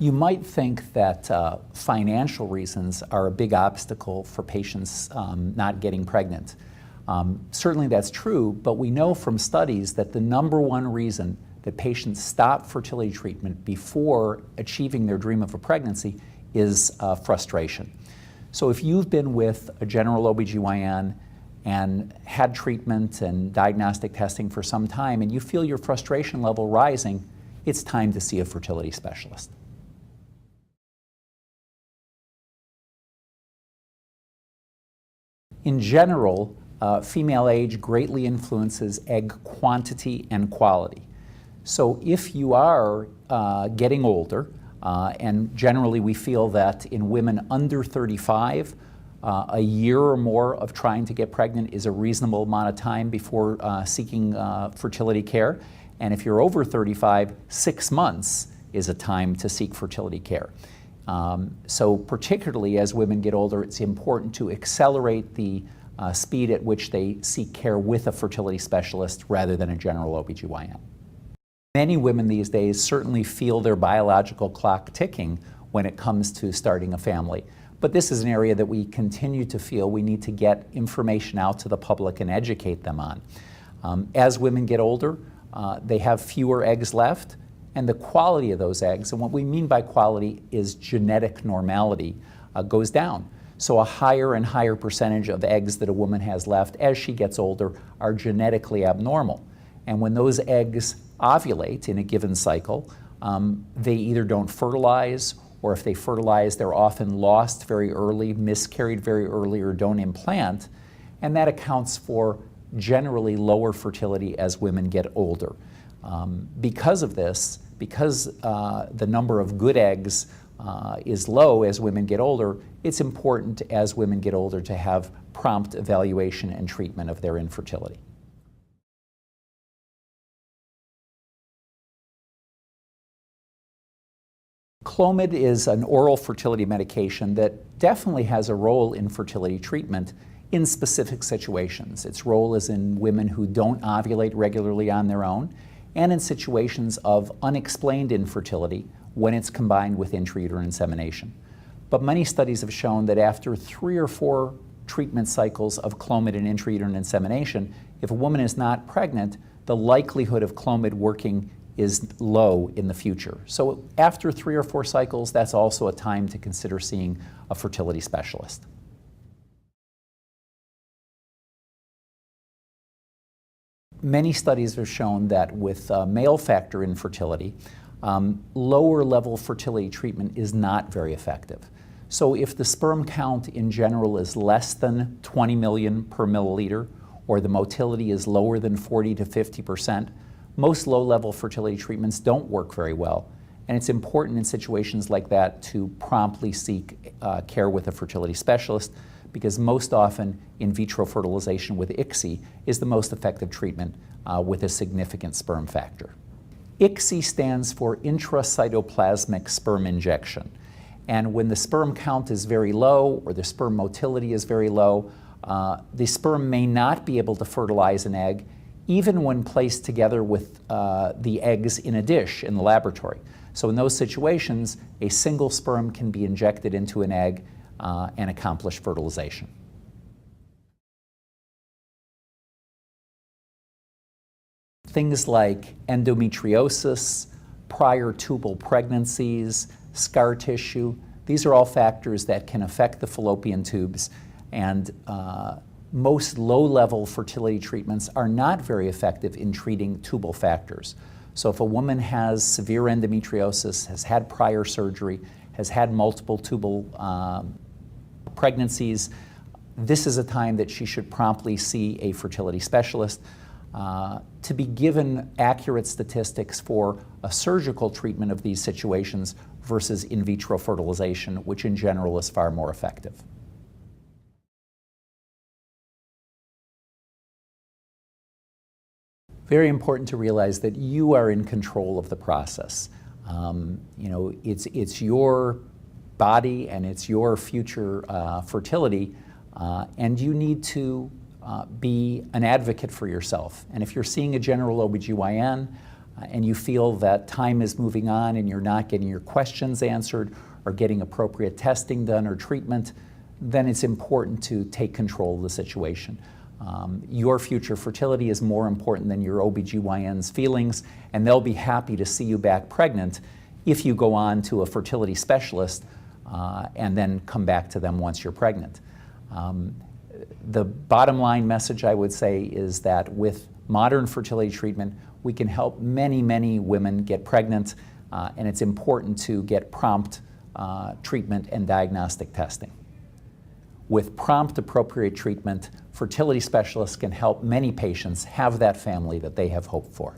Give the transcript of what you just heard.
You might think that financial reasons are a big obstacle for patients not getting pregnant. Certainly that's true, but we know from studies that the #1 reason that patients stop fertility treatment before achieving their dream of a pregnancy is frustration. So if you've been with a general OBGYN and had treatment and diagnostic testing for some time and you feel your frustration level rising, it's time to see a fertility specialist. In general, female age greatly influences egg quantity and quality. So if you are getting older, and generally we feel that in women under 35, a year or more of trying to get pregnant is a reasonable amount of time before seeking fertility care. And if you're over 35, 6 months is a time to seek fertility care. So particularly as women get older, it's important to accelerate the speed at which they seek care with a fertility specialist rather than a general OBGYN. Many women these days certainly feel their biological clock ticking when it comes to starting a family. But this is an area that we continue to feel we need to get information out to the public and educate them on. As women get older, they have fewer eggs left, and the quality of those eggs, and what we mean by quality is genetic normality, goes down. So a higher and higher percentage of eggs that a woman has left as she gets older are genetically abnormal. And when those eggs ovulate in a given cycle, they either don't fertilize, or if they fertilize, they're often lost very early, miscarried very early, or don't implant. And that accounts for generally lower fertility as women get older. Because of this, because the number of good eggs is low as women get older, it's important as women get older to have prompt evaluation and treatment of their infertility. Clomid is an oral fertility medication that definitely has a role in fertility treatment in specific situations. Its role is in women who don't ovulate regularly on their own, and in situations of unexplained infertility when it's combined with intrauterine insemination. But many studies have shown that after 3 or 4 treatment cycles of Clomid and intrauterine insemination, if a woman is not pregnant, the likelihood of Clomid working is low in the future. So after 3 or 4 cycles, that's also a time to consider seeing a fertility specialist. Many studies have shown that with male factor infertility, lower level fertility treatment is not very effective. So if the sperm count in general is less than 20 million per milliliter, or the motility is lower than 40 to 50%, most low-level fertility treatments don't work very well. And it's important in situations like that to promptly seek care with a fertility specialist, because most often in vitro fertilization with ICSI is the most effective treatment with a significant sperm factor. ICSI stands for intracytoplasmic sperm injection. And when the sperm count is very low or the sperm motility is very low, the sperm may not be able to fertilize an egg even when placed together with the eggs in a dish in the laboratory. So in those situations, a single sperm can be injected into an egg and accomplish fertilization. Things like endometriosis, prior tubal pregnancies, scar tissue, these are all factors that can affect the fallopian tubes, and most low-level fertility treatments are not very effective in treating tubal factors. So if a woman has severe endometriosis, has had prior surgery, has had multiple tubal pregnancies, this is a time that she should promptly see a fertility specialist to be given accurate statistics for a surgical treatment of these situations versus in vitro fertilization, which in general is far more effective. Very important to realize that you are in control of the process. It's your body and it's your future fertility, and you need to be an advocate for yourself. And if you're seeing a general OBGYN, and you feel that time is moving on and you're not getting your questions answered or getting appropriate testing done or treatment, then it's important to take control of the situation. Your future fertility is more important than your OBGYN's feelings, and they'll be happy to see you back pregnant if you go on to a fertility specialist and then come back to them once you're pregnant. The bottom line message I would say is that with modern fertility treatment, we can help many, many women get pregnant, and it's important to get prompt treatment and diagnostic testing. With prompt, appropriate treatment, fertility specialists can help many patients have that family that they have hoped for.